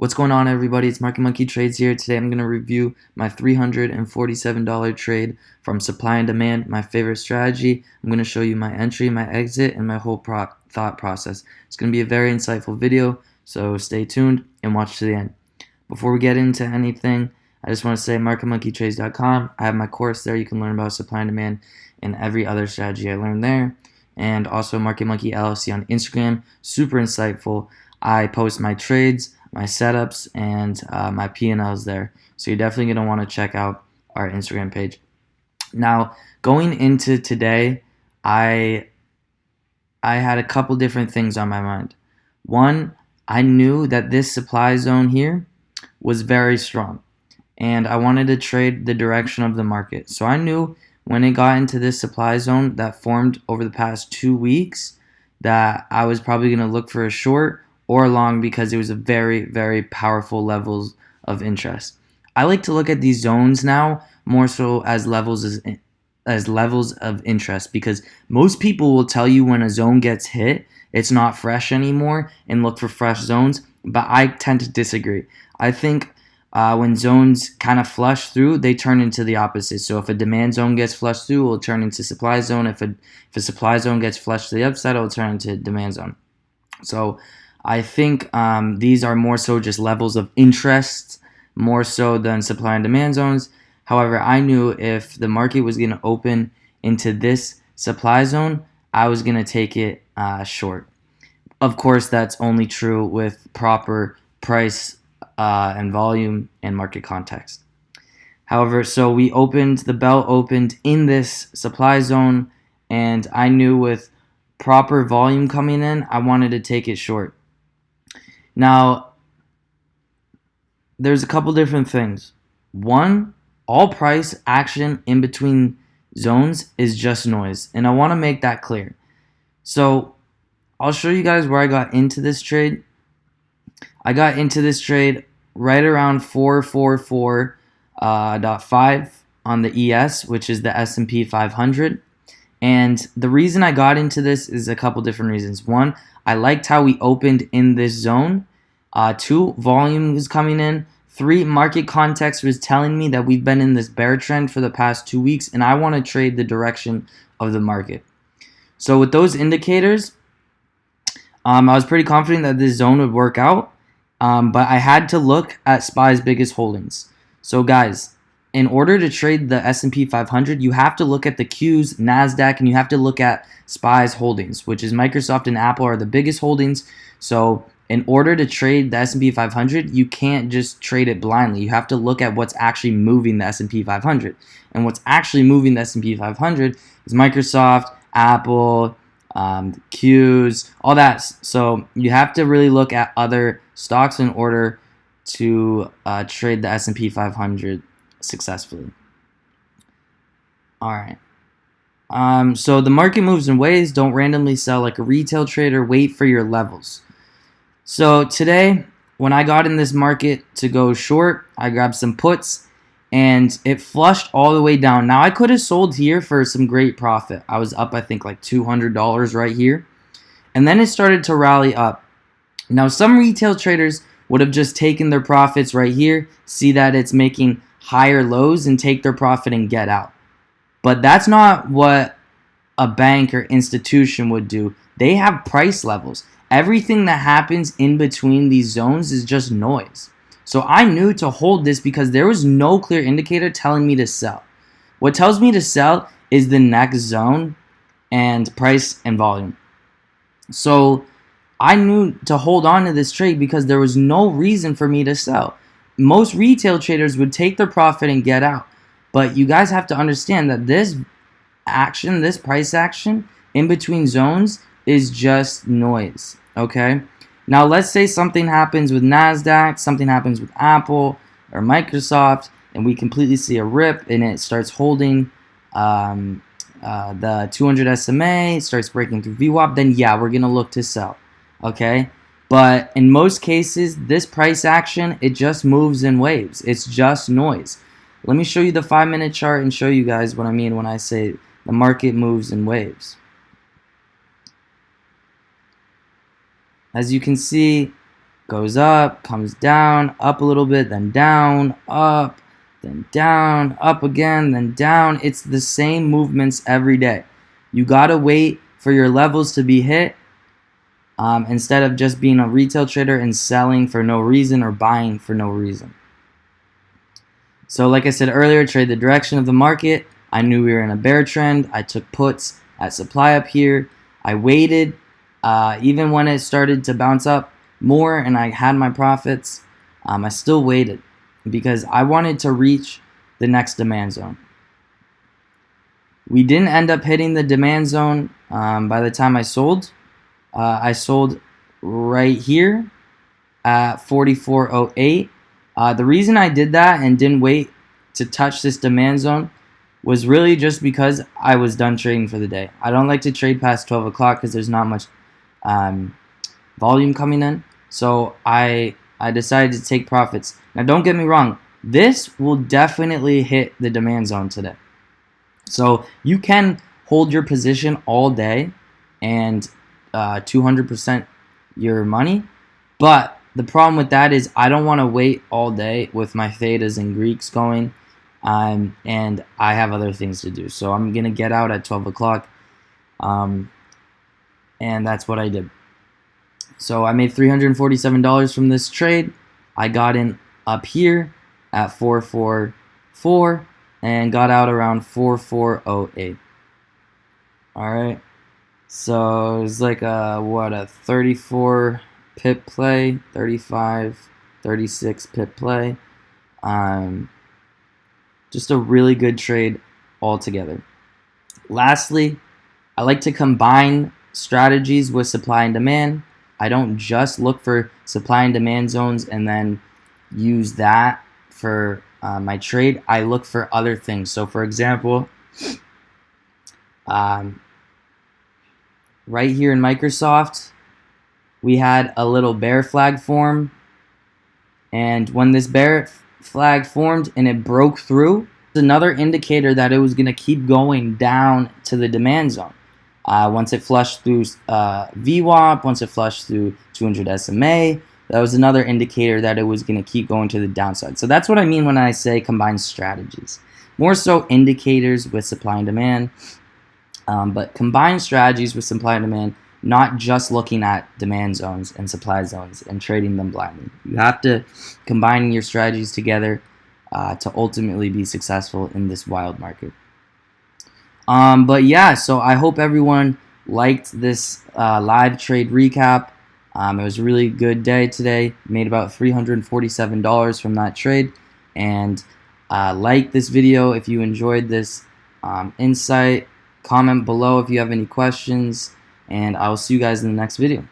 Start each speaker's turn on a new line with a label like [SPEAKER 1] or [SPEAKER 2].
[SPEAKER 1] What's going on, everybody? It's Market Monkey Trades here. Today I'm going to review my $347 trade from supply and demand, my favorite strategy. I'm going to show you my entry, my exit, and my whole thought process. It's going to be a very insightful video, so stay tuned and watch to the end. Before we get into anything, I just want to say marketmonkeytrades.com. I have my course there. You can learn about supply and demand and every other strategy I learned there. And also Market Monkey LLC on Instagram. Super insightful. I post my trades, my setups, and my P&Ls there. So you're definitely going to want to check out our Instagram page. Now, going into today, I had a couple different things on my mind. One, I knew that this supply zone here was very strong, and I wanted to trade the direction of the market. So I knew when it got into this supply zone that formed over the past 2 weeks that I was probably going to look for a short or long because it was a very, very powerful levels of interest. I like to look at these zones now more so as levels of interest, because most people will tell you when a zone gets hit, it's not fresh anymore and look for fresh zones, but I tend to disagree. I think when zones kind of flush through, they turn into the opposite. So if a demand zone gets flushed through, it will turn into supply zone. If a supply zone gets flushed to the upside, it will turn into demand zone. So I think these are more so just levels of interest, more so than supply and demand zones. However, I knew if the market was going to open into this supply zone, I was going to take it short. Of course, that's only true with proper price and volume and market context. However, so the bell opened in this supply zone, and I knew with proper volume coming in, I wanted to take it short. Now, there's a couple different things. One, all price action in between zones is just noise, and I want to make that clear. So I'll show you guys where I got into this trade. I got into this trade right around 444.5 on the ES, which is the S&P 500. And the reason I got into this is a couple different reasons. One, I liked how we opened in this zone. Two, volume was coming in. Three, market context was telling me that we've been in this bear trend for the past 2 weeks, and I want to trade the direction of the market. So with those indicators, I was pretty confident that this zone would work out, but I had to look at SPY's biggest holdings. So guys, in order to trade the S&P 500, you have to look at the Qs, NASDAQ, and you have to look at SPY's holdings, which is Microsoft and Apple are the biggest holdings. So in order to trade the S&P 500, you can't just trade it blindly. You have to look at what's actually moving the S&P 500. And what's actually moving the S&P 500 is Microsoft, Apple, Qs, all that. So you have to really look at other stocks in order to trade the S&P 500 successfully. All right. So the market moves in waves. Don't randomly sell like a retail trader. Wait for your levels. So today, when I got in this market to go short, I grabbed some puts, and it flushed all the way down. Now, I could have sold here for some great profit. I was up, I think, like $200 right here. And then it started to rally up. Now, some retail traders would have just taken their profits right here, see that it's making higher lows, and take their profit and get out. But that's not what a bank or institution would do. They have price levels. Everything that happens in between these zones is just noise. So I knew to hold this because there was no clear indicator telling me to sell. What tells me to sell is the next zone and price and volume. So I knew to hold on to this trade because there was no reason for me to sell. Most retail traders would take their profit and get out. But you guys have to understand that this action, this price action in between zones is just noise. Okay? Now let's say something happens with NASDAQ, something happens with Apple or Microsoft, and we completely see a rip and it starts holding the 200 SMA, starts breaking through VWAP, then yeah, we're going to look to sell. Okay? But in most cases, this price action, it just moves in waves. It's just noise. Let me show you the 5-minute chart and show you guys what I mean when I say the market moves in waves. As you can see, goes up, comes down, up a little bit, then down, up, then down, up again, then down. It's the same movements every day. You gotta wait for your levels to be hit instead of just being a retail trader and selling for no reason or buying for no reason. So like I said earlier, trade the direction of the market. I knew we were in a bear trend. I took puts at supply up here. I waited even when it started to bounce up more and I had my profits. I still waited because I wanted to reach the next demand zone. We didn't end up hitting the demand zone by the time I sold. I sold right here at 44.08. The reason I did that and didn't wait to touch this demand zone was really just because I was done trading for the day. I don't like to trade past 12 o'clock because there's not much volume coming in. So I decided to take profits. Now don't get me wrong, this will definitely hit the demand zone today. So you can hold your position all day and 200% your money, but the problem with that is I don't want to wait all day with my thetas and Greeks going, and I have other things to do. So I'm going to get out at 12 o'clock, and that's what I did. So I made $347 from this trade. I got in up here at 444 and got out around 4408. All right. So it's like a 34 pip play, 35, 36 pip play. Just a really good trade altogether. Lastly, I like to combine strategies with supply and demand. I don't just look for supply and demand zones and then use that for my trade. I look for other things. So for example, right here in Microsoft, we had a little bear flag form, and when this bear flag formed and it broke through, it's another indicator that it was going to keep going down to the demand zone. Once it flushed through VWAP, once it flushed through 200 SMA, that was another indicator that it was going to keep going to the downside. So that's what I mean when I say combine strategies. More so indicators with supply and demand, but combine strategies with supply and demand, not just looking at demand zones and supply zones and trading them blindly. You have to combine your strategies together to ultimately be successful in this wild market. But yeah, so I hope everyone liked this live trade recap. It was a really good day today. Made about $347 from that trade. And like this video if you enjoyed this insight. Comment below if you have any questions. And I will see you guys in the next video.